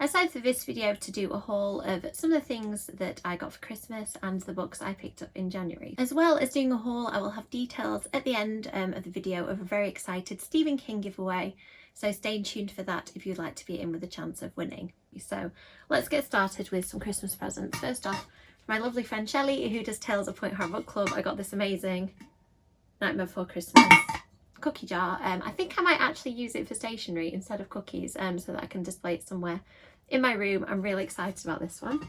I decided for this video to do a haul of some of the things that I got for Christmas and the books I picked up in January. As well as doing a haul, I will have details at the end of the video of a very excited Stephen King giveaway, so stay tuned for that if you'd like to be in with a chance of winning. So let's get started with some Christmas presents. First off, my lovely friend Shelley, who does Tales of Point Horror Book Club, I got this amazing Nightmare Before Christmas cookie jar. I think I might actually use it for stationery instead of cookies, so that I can display it somewhere in my room. I'm really excited about this one.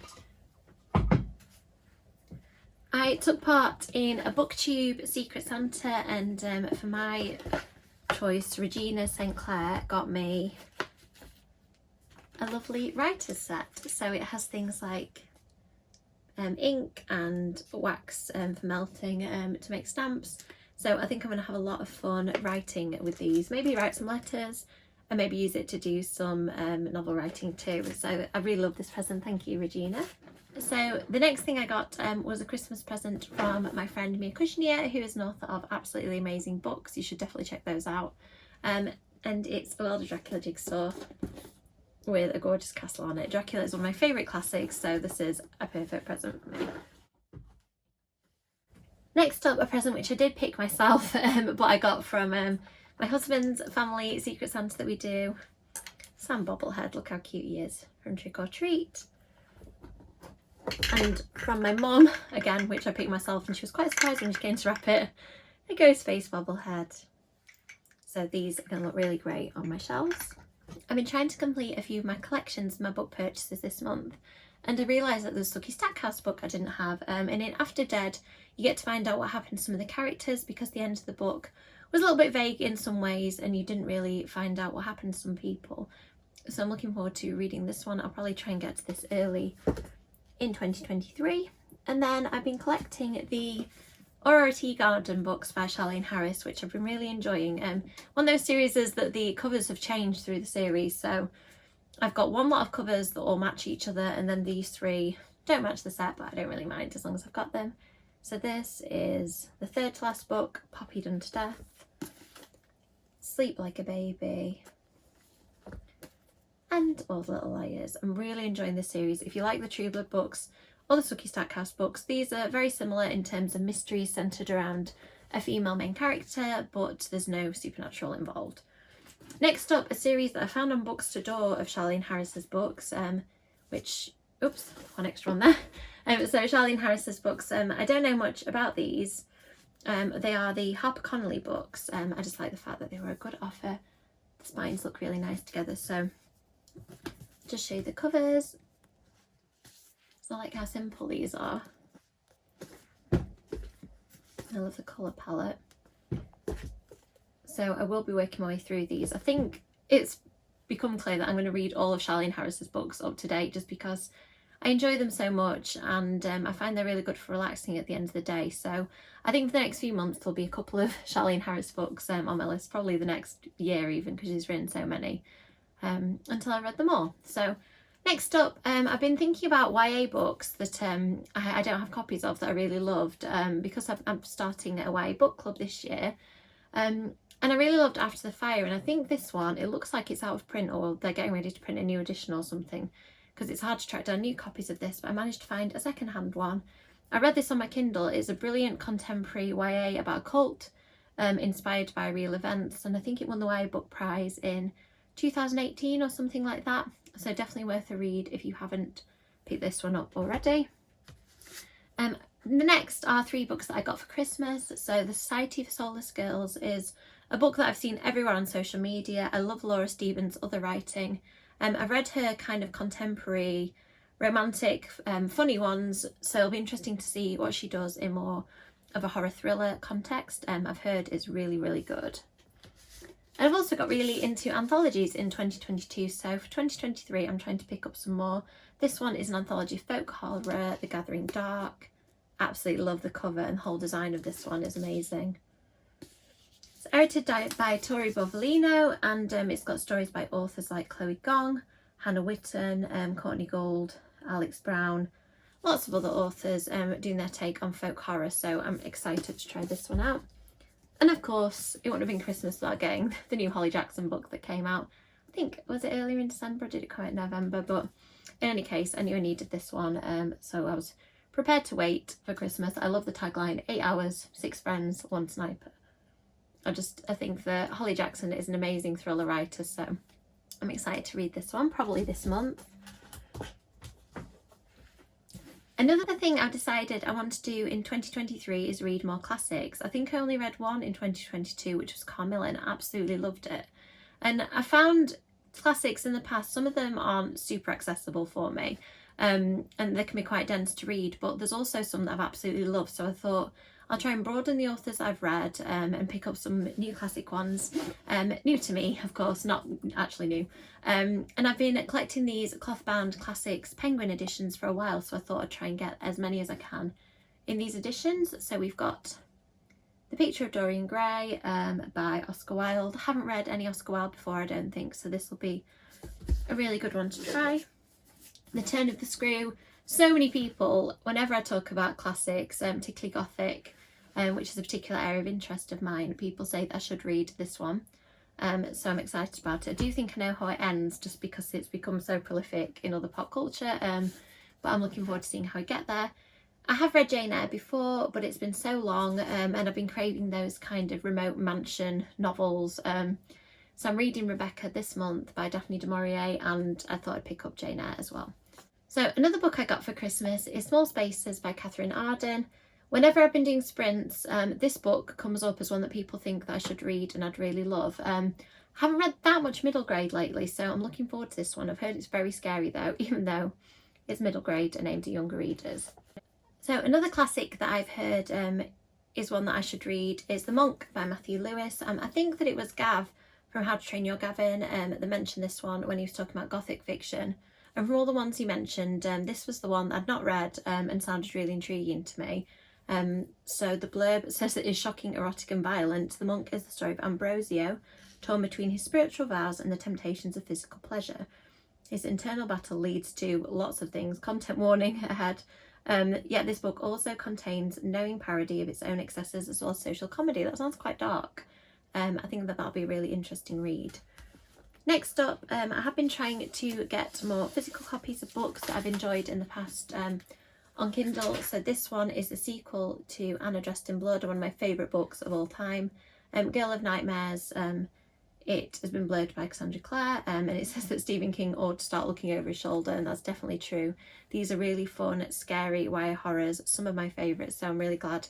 I took part in a BookTube Secret Santa, and for my choice, Regina St. Clair got me a lovely writer's set. So it has things like ink and wax for melting to make stamps. So I think I'm going to have a lot of fun writing with these. Maybe write some letters and maybe use it to do some novel writing too. So I really love this present. Thank you, Regina. So the next thing I got was a Christmas present from my friend Mia Kushnier, who is an author of absolutely amazing books. You should definitely check those out. And it's a World of Dracula jigsaw with a gorgeous castle on it. Dracula is one of my favourite classics, so this is a perfect present for me. Next up, a present which I did pick myself, but I got from my husband's family Secret Santa that we do. Sam Bobblehead, look how cute he is, from Trick or Treat. And from my mum, again, which I picked myself, and she was quite surprised when she came to wrap it, a Ghostface Bobblehead. So these are going to look really great on my shelves. I've been trying to complete a few of my collections, my book purchases this month, and I realised that there's a Sookie Stackhouse book I didn't have, and in After Dead you get to find out what happened to some of the characters, because the end of the book was a little bit vague in some ways and you didn't really find out what happened to some people. So I'm looking forward to reading this one. I'll probably try and get to this early in 2023. And then I've been collecting the Aurora Tea Garden books by Charlene Harris, which I've been really enjoying. One of those series is that the covers have changed through the series, so I've got one lot of covers that all match each other, and then these three don't match the set, but I don't really mind as long as I've got them. So this is the third to last book, Poppy Done to Death, Sleep Like a Baby, and All the Little Liars. I'm really enjoying this series. If you like the True Blood books or the Sookie Stackhouse books, these are very similar in terms of mysteries centred around a female main character, but there's no supernatural involved. Next up, a series that I found on Books to Door of Charlene Harris's books, which, oops, one extra on there. So Charlene Harris's books, I don't know much about these. They are the Harper Connolly books. I just like the fact that they were a good offer. The spines look really nice together, so just show you the covers. I like how simple these are. I love the colour palette. So I will be working my way through these. I think it's become clear that I'm going to read all of Charlene Harris's books up to date, just because I enjoy them so much, and I find they're really good for relaxing at the end of the day. So I think for the next few months there'll be a couple of Charlene Harris books on my list, probably the next year even, because she's written so many, until I've read them all. So next up, I've been thinking about YA books that I don't have copies of that I really loved, because I'm starting a YA book club this year. And I really loved After the Fire, and I think this one, it looks like it's out of print, or they're getting ready to print a new edition or something, because it's hard to track down new copies of this, but I managed to find a second-hand one. I read this on my Kindle. It's a brilliant contemporary YA about a cult, inspired by real events, and I think it won the YA Book Prize in 2018 or something like that, so definitely worth a read if you haven't picked this one up already. The next are three books that I got for Christmas. So The Society for Soulless Girls is a book that I've seen everywhere on social media. I love Laura Stevens' other writing. I've read her kind of contemporary, romantic, funny ones, so it'll be interesting to see what she does in more of a horror thriller context. I've heard is really, really good. And I've also got really into anthologies in 2022, so for 2023 I'm trying to pick up some more. This one is an anthology of folk horror, The Gathering Dark. Absolutely love the cover, and the whole design of this one is amazing. It's edited by Tori Bovolino, and it's got stories by authors like Chloe Gong, Hannah Witten, Courtney Gold, Alex Brown, lots of other authors doing their take on folk horror, so I'm excited to try this one out. And of course, it wouldn't have been Christmas without getting the new Holly Jackson book that came out. I think, was it earlier in December or did it come out in November? But in any case, I knew I needed this one, so I was prepared to wait for Christmas. I love the tagline, 8 hours, 6 friends, 1 sniper. I think that Holly Jackson is an amazing thriller writer, so I'm excited to read this one, probably this month. Another thing I've decided I want to do in 2023 is read more classics. I think I only read one in 2022, which was Carmilla, and I absolutely loved it. And I found classics in the past, some of them aren't super accessible for me, and they can be quite dense to read, but there's also some that I've absolutely loved. So I thought I'll try and broaden the authors I've read, and pick up some new classic ones, new to me, of course, not actually new. And I've been collecting these cloth-bound classics Penguin editions for a while, so I thought I'd try and get as many as I can in these editions. So we've got The Picture of Dorian Gray by Oscar Wilde. I haven't read any Oscar Wilde before, I don't think, so this will be a really good one to try. The Turn of the Screw. So many people, whenever I talk about classics, particularly Gothic, which is a particular area of interest of mine, people say that I should read this one. So I'm excited about it. I do think I know how it ends, just because it's become so prolific in other pop culture, but I'm looking forward to seeing how I get there. I have read Jane Eyre before, but it's been so long, and I've been craving those kind of remote mansion novels. So I'm reading Rebecca this month by Daphne du Maurier, and I thought I'd pick up Jane Eyre as well. So another book I got for Christmas is Small Spaces by Catherine Arden. Whenever I've been doing sprints, this book comes up as one that people think that I should read and I'd really love. I haven't read that much middle grade lately, so I'm looking forward to this one. I've heard it's very scary though, even though it's middle grade and aimed at younger readers. So another classic that I've heard is one that I should read is The Monk by Matthew Lewis. I think that it was Gav from How to Train Your Gavin that mentioned this one when he was talking about Gothic fiction. And from all the ones he mentioned, this was the one that I'd not read and sounded really intriguing to me. So the blurb says it is shocking, erotic and violent. The Monk is the story of Ambrosio, torn between his spiritual vows and the temptations of physical pleasure. His internal battle leads to lots of things. Content warning ahead. Yet this book also contains knowing parody of its own excesses as well as social comedy. That sounds quite dark. I think that that'll be a really interesting read. Next up, I have been trying to get more physical copies of books that I've enjoyed in the past on Kindle. So this one is the sequel to Anna Dressed in Blood, one of my favourite books of all time. Girl of Nightmares. It has been blurred by Cassandra Clare, and it says that Stephen King ought to start looking over his shoulder, and that's definitely true. These are really fun, scary YA horrors, some of my favourites, so I'm really glad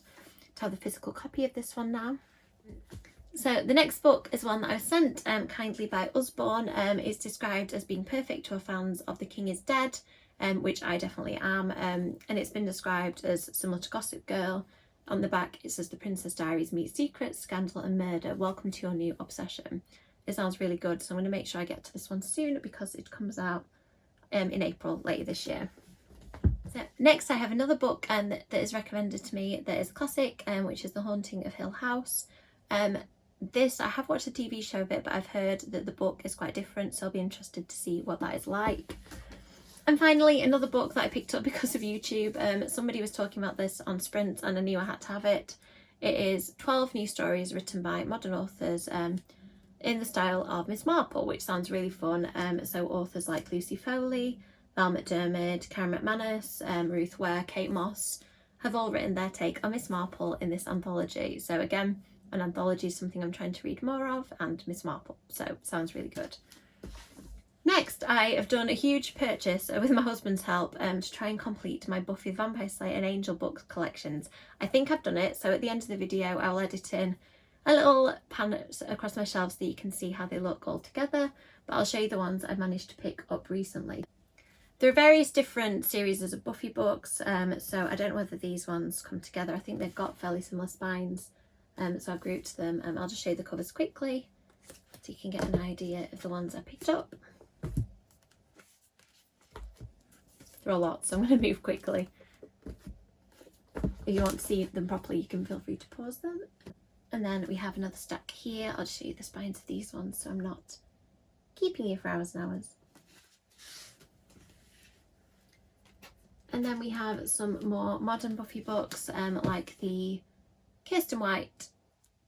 to have the physical copy of this one now. So the next book is one that I was sent kindly by Usborne. It's described as being perfect to our fans of The King is Dead, which I definitely am, and it's been described as similar to Gossip Girl. On the back it says The Princess Diaries meet secrets, scandal and murder. Welcome to your new obsession. It sounds really good, so I'm going to make sure I get to this one soon because it comes out in April later this year. So next I have another book that is recommended to me that is a classic, which is The Haunting of Hill House. This, I have watched a TV show of it, but I've heard that the book is quite different, so I'll be interested to see what that is like. And finally, another book that I picked up because of YouTube. Somebody was talking about this on Sprint and I knew I had to have it. It is 12 new stories written by modern authors in the style of Miss Marple, which sounds really fun. So authors like Lucy Foley, Val McDermid, Karen McManus, Ruth Ware, Kate Moss have all written their take on Miss Marple in this anthology. So again, an anthology is something I'm trying to read more of, and Miss Marple, so it sounds really good. Next, I have done a huge purchase with my husband's help to try and complete my Buffy the Vampire Slayer and Angel book collections. I think I've done it, so at the end of the video I'll edit in a little pan across my shelves so that you can see how they look all together, but I'll show you the ones I've managed to pick up recently. There are various different series of Buffy books, so I don't know whether these ones come together. I think they've got fairly similar spines, so I've grouped them. I'll just show you the covers quickly so you can get an idea of the ones I picked up. There are a lot, so I'm going to move quickly. If you want to see them properly, you can feel free to pause them. And then we have another stack here. I'll just show you the spines of these ones so I'm not keeping you for hours and hours. And then we have some more modern Buffy books, like the Kirsten White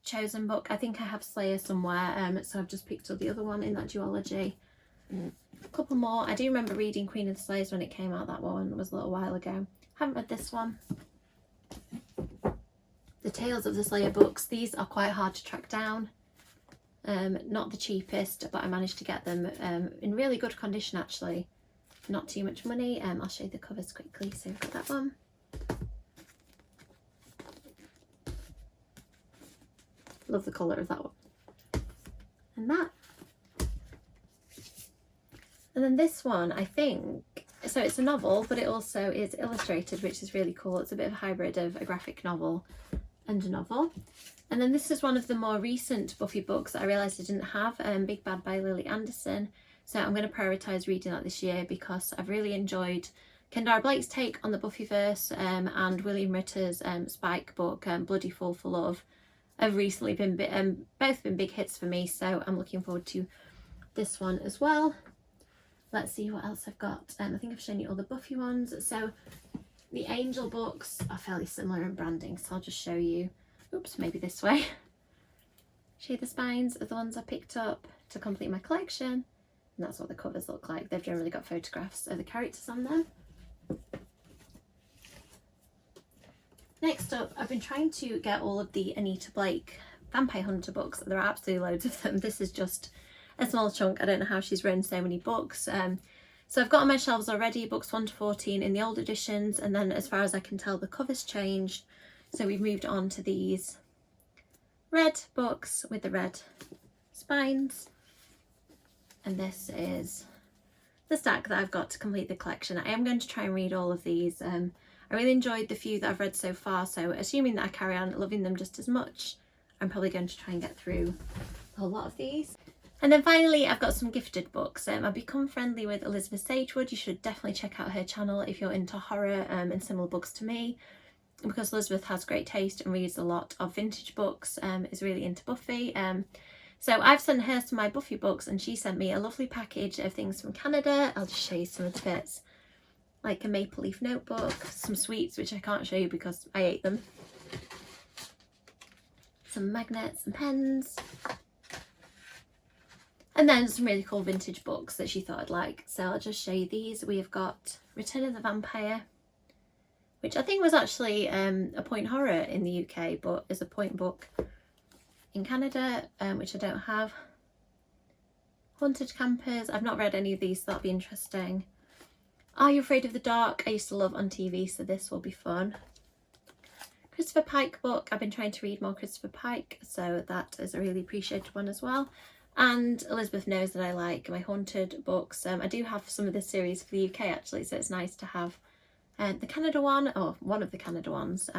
chosen book. I think I have Slayer somewhere, so I've just picked up the other one in that duology. A couple more. I do remember reading Queen of the Slayers when it came out. That one was a little while ago. Haven't read this one. The Tales of the Slayer books. These are quite hard to track down. Not the cheapest, but I managed to get them in really good condition actually. Not too much money. I'll show you the covers quickly. So we've got that one. Love the colour of that one. And that. And then this one, I think, so it's a novel, but it also is illustrated, which is really cool. It's a bit of a hybrid of a graphic novel and a novel. And then this is one of the more recent Buffy books that I realised I didn't have, Big Bad by Lily Anderson. So I'm going to prioritise reading that this year because I've really enjoyed Kendara Blake's take on the Buffyverse and William Ritter's Spike book, Bloody Fool for Love, have recently been both been big hits for me. So I'm looking forward to this one as well. Let's see what else I've got. I think I've shown you all the Buffy ones. So the Angel books are fairly similar in branding, so I'll just show you. Oops, maybe this way. Show you the spines of the ones I picked up to complete my collection. And that's what the covers look like. They've generally got photographs of the characters on them. Next up, I've been trying to get all of the Anita Blake Vampire Hunter books. There are absolutely loads of them. This is just a small chunk. I don't know how she's written so many books. So I've got on my shelves already books 1 to 14 in the old editions, and then as far as I can tell the covers changed, so we've moved on to these red books with the red spines, and this is the stack that I've got to complete the collection. I am going to try and read all of these. I really enjoyed the few that I've read so far, so assuming that I carry on loving them just as much, I'm probably going to try and get through a whole lot of these. And then finally, I've got some gifted books. I've become friendly with Elizabeth Sagewood. You should definitely check out her channel if you're into horror and similar books to me, because Elizabeth has great taste and reads a lot of vintage books, is really into Buffy. So I've sent her some of my Buffy books, and she sent me a lovely package of things from Canada. I'll just show you some of the bits, like a maple leaf notebook, some sweets, which I can't show you because I ate them, some magnets and pens, and then some really cool vintage books that she thought I'd like. So I'll just show you these. We have got Return of the Vampire, which I think was actually a point horror in the UK, but is a point book in Canada, which I don't have. Haunted Campers. I've not read any of these, so that'll be interesting. Are You Afraid of the Dark? I used to love on TV, so this will be fun. Christopher Pike book. I've been trying to read more Christopher Pike, so that is a really appreciated one as well. And Elizabeth knows that I like my haunted books. I do have some of this series for the UK actually, so it's nice to have the Canada one, or one of the Canada ones.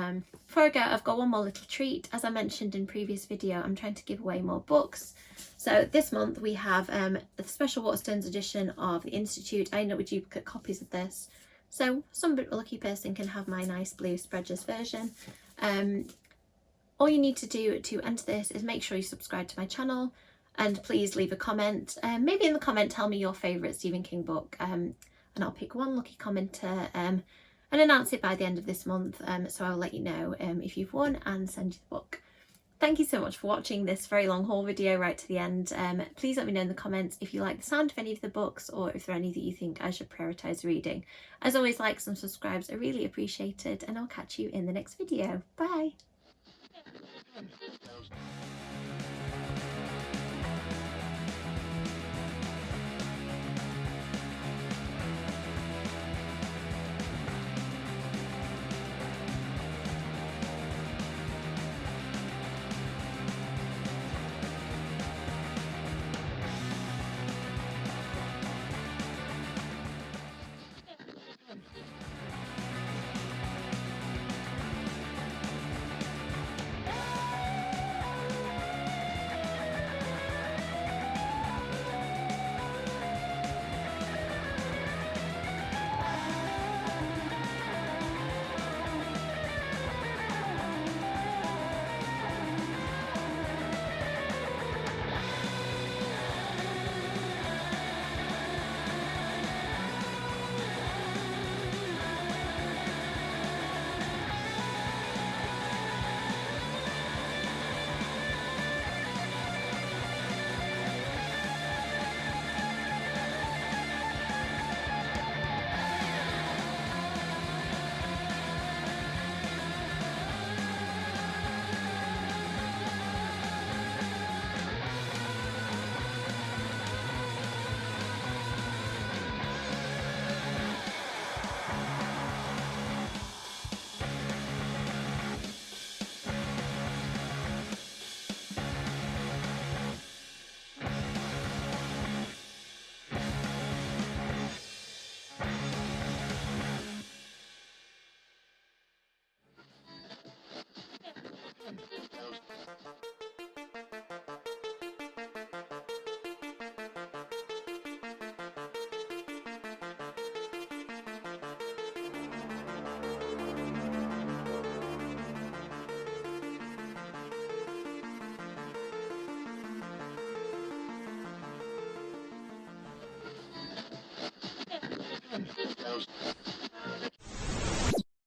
Before I go, I've got one more little treat. As I mentioned in previous video, I'm trying to give away more books. So this month we have the special Waterstones edition of The Institute. I ended up with duplicate copies of this, so some lucky person can have my nice blue Spreaders version. All you need to do to enter this is make sure you subscribe to my channel, and please leave a comment. Maybe in the comment tell me your favourite Stephen King book, and I'll pick one lucky commenter and announce it by the end of this month. So I'll let you know if you've won and send you the book. Thank you so much for watching this very long haul video right to the end. Please let me know in the comments if you like the sound of any of the books, or if there are any that you think I should prioritise reading. As always, likes and subscribes are really appreciated, and I'll catch you in the next video. Bye!